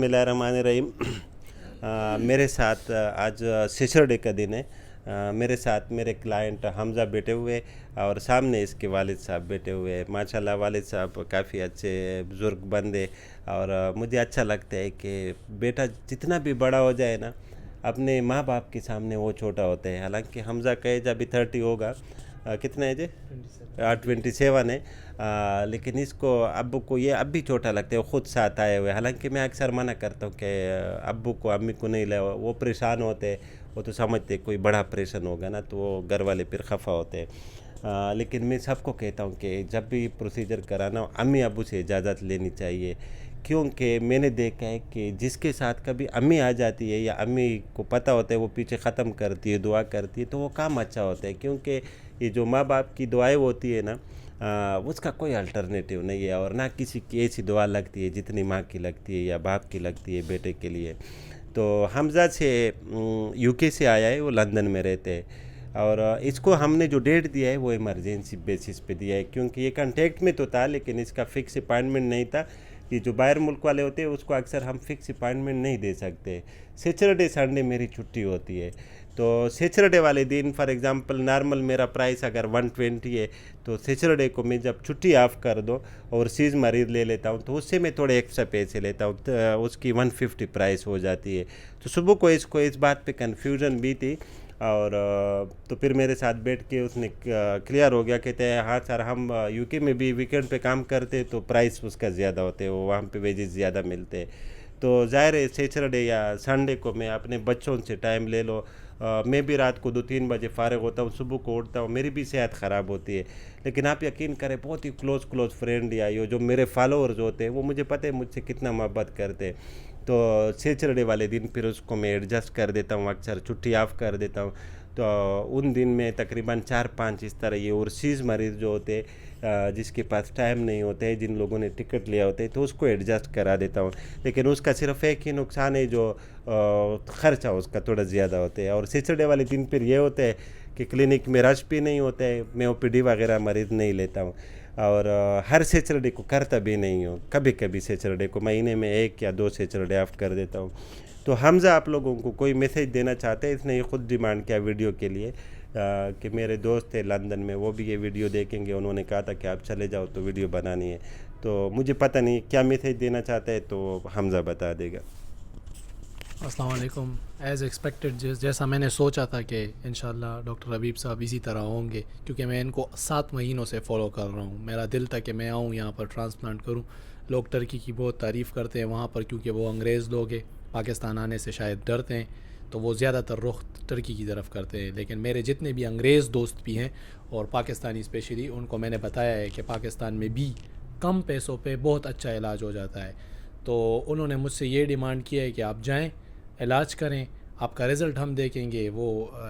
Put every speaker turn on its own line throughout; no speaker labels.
बिस्मिल्लाहिर्रहमानिर्रहीम। मेरे साथ आज सैटरडे का दिन है। मेरे साथ मेरे क्लाइंट हमज़ा बैठे हुए और सामने इसके वालिद साहब बैठे हुए हैं। माशाल्लाह वालिद साहब काफ़ी अच्छे बुज़ुर्ग बंदे और मुझे अच्छा लगता है कि बेटा जितना भी बड़ा हो जाए ना, अपने माँ बाप के सामने वो छोटा होता है। हालांकि हमज़ा का एज अभी 30 होगा। कितना एज है? 27 है। लेकिन इसको अब्बू को ये अब भी छोटा लगता है, वो खुद साथ आए हुए। हालांकि मैं अक्सर मना करता हूँ कि अब्बू को अम्मी को नहीं ले, वो परेशान होते। वो तो समझते कोई बड़ा ऑपरेशन होगा ना, तो वो घर वाले फिर खफा होते हैं। लेकिन मैं सबको कहता हूँ कि जब भी प्रोसीजर कराना अम्मी अब्बू से इजाज़त लेनी चाहिए, क्योंकि मैंने देखा है कि जिसके साथ कभी अम्मी आ जाती है या अम्मी को पता होता है वो पीछे ख़त्म करती है, दुआ करती है, तो वो काम अच्छा होता है। क्योंकि ये जो माँ बाप की दुआएं होती है ना, उसका कोई अल्टरनेटिव नहीं है। और ना किसी की ऐसी दुआ लगती है जितनी माँ की लगती है या बाप की लगती है बेटे के लिए। तो हमज़ा से यूके से आया है, वो लंदन में रहते हैं। और इसको हमने जो डेट दिया है वो इमरजेंसी बेसिस पे दिया है, क्योंकि ये कांटेक्ट में तो था लेकिन इसका फ़िक्स अपॉइंटमेंट नहीं था। ये जो बाहर मुल्क वाले होते हैं उसको अक्सर हम फिक्स अपॉइंटमेंट नहीं दे सकते। सैटरडे संडे मेरी छुट्टी होती है, तो सैटरडे वाले दिन फॉर एग्ज़ाम्पल नॉर्मल मेरा प्राइस अगर 120 है, तो सैटरडे को मैं जब छुट्टी ऑफ कर दो और सीज मरीज़ ले लेता हूँ तो उससे मैं थोड़े एक्स्ट्रा पैसे लेता हूँ, तो उसकी 150 प्राइस हो जाती है। तो सुबह को इसको इस बात पे कन्फ्यूज़न भी थी। और तो फिर मेरे साथ बैठ के उसने क्लियर हो गया। कहते हैं हाँ सर, हम यूके में भी वीकेंड पे काम करते तो प्राइस उसका ज़्यादा होते, वो वहाँ पे वेजेस ज़्यादा मिलते। तो ज़ाहिर है सैटरडे या संडे को मैं अपने बच्चों से टाइम ले लो। मैं भी रात को 2-3 बजे फ़ारिग होता हूँ, सुबह को उठता हूँ, मेरी भी सेहत ख़राब होती है। लेकिन आप यकीन करें, बहुत ही क्लोज़ फ्रेंड या ये जो मेरे फॉलोअर्स होते हैं वो मुझे पता है मुझसे कितना मोहब्बत करते हैं। तो सैटरडे वाले दिन फिर उसको मैं एडजस्ट कर देता हूँ, अक्सर छुट्टी ऑफ कर देता हूँ। तो उन दिन में तकरीबन 4-5 इस तरह ये ओवरसीज़ मरीज़ जो होते हैं, जिसके पास टाइम नहीं होते है, जिन लोगों ने टिकट लिया होता है, तो उसको एडजस्ट करा देता हूँ। लेकिन उसका सिर्फ एक ही नुकसान है, जो ख़र्चा उसका थोड़ा ज़्यादा होता है। और सैटरडे वाले दिन फिर ये होता है कि क्लिनिक में रश भी नहीं होता है, मैं ओपीडी वगैरह मरीज़ नहीं लेता हूँ। और हर सैटरडे को करता भी नहीं हूँ, कभी कभी सैटरडे को महीने में 1 या 2 सैटरडे ऑफ कर देता हूँ। तो हमज़ा आप लोगों को कोई मैसेज देना चाहते हैं, इसने ये खुद डिमांड किया वीडियो के लिए कि मेरे दोस्त थे लंदन में, वो भी ये वीडियो देखेंगे, उन्होंने कहा था कि आप चले जाओ तो वीडियो बनानी है। तो मुझे पता नहीं क्या मैसेज देना चाहता है, तो हमज़ा बता देगा।
अस्सलाम वालेकुम। एज़ एक्सपेक्टेड जैसा मैंने सोचा था कि इंशाल्लाह डॉक्टर हबीब साहब इसी तरह होंगे, क्योंकि मैं इनको 7 महीनों से फ़ॉलो कर रहा हूँ। मेरा दिल था कि मैं आऊँ यहाँ पर ट्रांसप्लांट करूँ। लोग टर्की की बहुत तारीफ़ करते हैं वहाँ पर, क्योंकि वो अंग्रेज़ लोग हैं, पाकिस्तान आने से शायद डरते हैं, तो वो ज़्यादातर रुख टर्की की तरफ करते हैं। लेकिन मेरे जितने भी अंग्रेज़ दोस्त भी हैं और पाकिस्तानी स्पेशली, उनको मैंने बताया है कि पाकिस्तान में भी कम पैसों पे बहुत अच्छा इलाज हो जाता है। तो उन्होंने मुझसे ये डिमांड किया है कि आप जाएं, इलाज करें, आपका रिज़ल्ट हम देखेंगे, वो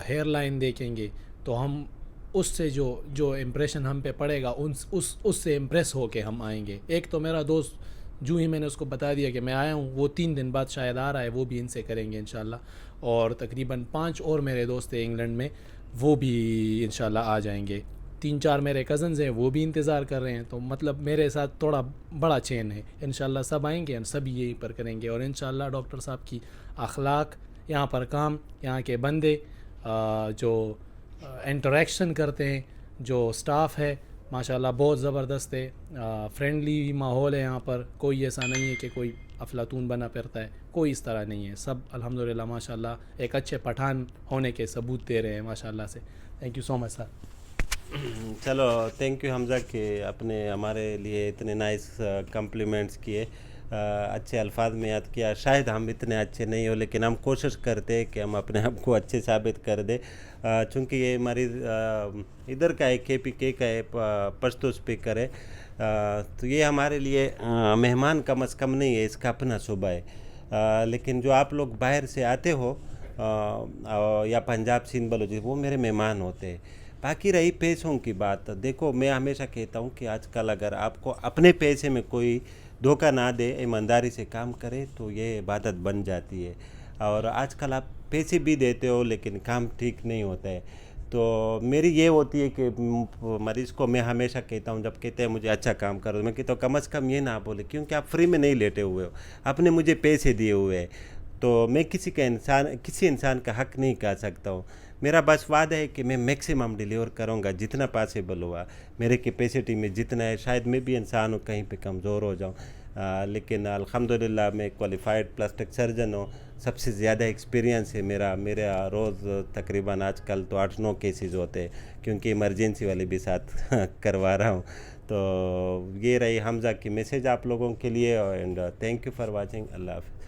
हेयर लाइन देखेंगे, तो हम उससे जो जो इम्प्रेशन हम पे पड़ेगा उससे इम्प्रेस होके हम आएंगे। एक तो मेरा दोस्त, जो ही मैंने उसको बता दिया कि मैं आया हूँ, वो 3 दिन बाद शायद आ रहा है, वो भी इनसे करेंगे इंशाल्लाह। और तकरीबन 5 और मेरे दोस्त हैं इंग्लैंड में, वो भी इंशाल्लाह आ जाएंगे। 3-4 मेरे कज़न्स हैं, वो भी इंतज़ार कर रहे हैं। तो मतलब मेरे साथ थोड़ा बड़ा चेन है। इंशाल्लाह सब आएंगे और सभी यहीं पर करेंगे। और इंशाल्लाह डॉक्टर साहब की अखलाक, यहाँ पर काम, यहाँ के बंदे, जो इंटरेक्शन करते हैं, जो स्टाफ है, माशाल्लाह बहुत ज़बरदस्त है। फ्रेंडली माहौल है यहाँ पर। कोई ऐसा नहीं है कि कोई अफलातून बना फिरता है, कोई इस तरह नहीं है। सब अल्हम्दुलिल्लाह माशाल्लाह एक अच्छे पठान होने के सबूत दे रहे हैं माशाल्लाह से। Thank you so much sir.
चलो, थैंक यू हमज़ा के आपने हमारे लिए इतने नाइस कम्प्लीमेंट्स किए, अच्छे अल्फाज में याद किया। शायद हम इतने अच्छे नहीं हो, लेकिन हम कोशिश करते हैं कि हम अपने आप को अच्छे साबित कर दे। चूँकि ये मरीज़ इधर का है, KPK का है, पश्तो स्पीकर है। तो ये हमारे लिए मेहमान कम अज़ कम नहीं है, इसका अपना सूबा है। लेकिन जो आप लोग बाहर से आते हो, या पंजाब सिंध बलूचिस्तान, वो मेरे मेहमान होते हैं। बाकी रही पैसों की बात, देखो मैं हमेशा कहता हूँ कि आजकल अगर आपको अपने पैसे में कोई धोखा ना दे, ईमानदारी से काम करे, तो ये इबादत बन जाती है। और आजकल आप पैसे भी देते हो लेकिन काम ठीक नहीं होता है। तो मेरी ये होती है कि मरीज़ को मैं हमेशा कहता हूँ, जब कहते हैं मुझे अच्छा काम करो, मैं कहता हूँ कम से कम ये ना बोले, क्योंकि आप फ्री में नहीं लेटे हुए हो, आपने मुझे पैसे दिए हुए हैं। तो मैं किसी इंसान का हक नहीं खा सकता हूँ। मेरा बस वादा है कि मैं मैक्सिमम डिलीवर करूँगा जितना पॉसिबल हुआ, मेरे कैपेसिटी में जितना है। शायद मैं भी इंसान हूँ, कहीं पे कमज़ोर हो जाऊँ, लेकिन अल्हम्दुलिल्लाह मैं क्वालिफाइड प्लास्टिक सर्जन हूँ। सबसे ज़्यादा एक्सपीरियंस है मेरा रोज़ तकरीबन आजकल तो 8-9 केसेस होते हैं, क्योंकि इमरजेंसी वाले भी साथ करवा रहा हूँ। तो ये रही हमज़ा की मैसेज आप लोगों के लिए, and thank you for watching. अल्लाह हाफ़िज़।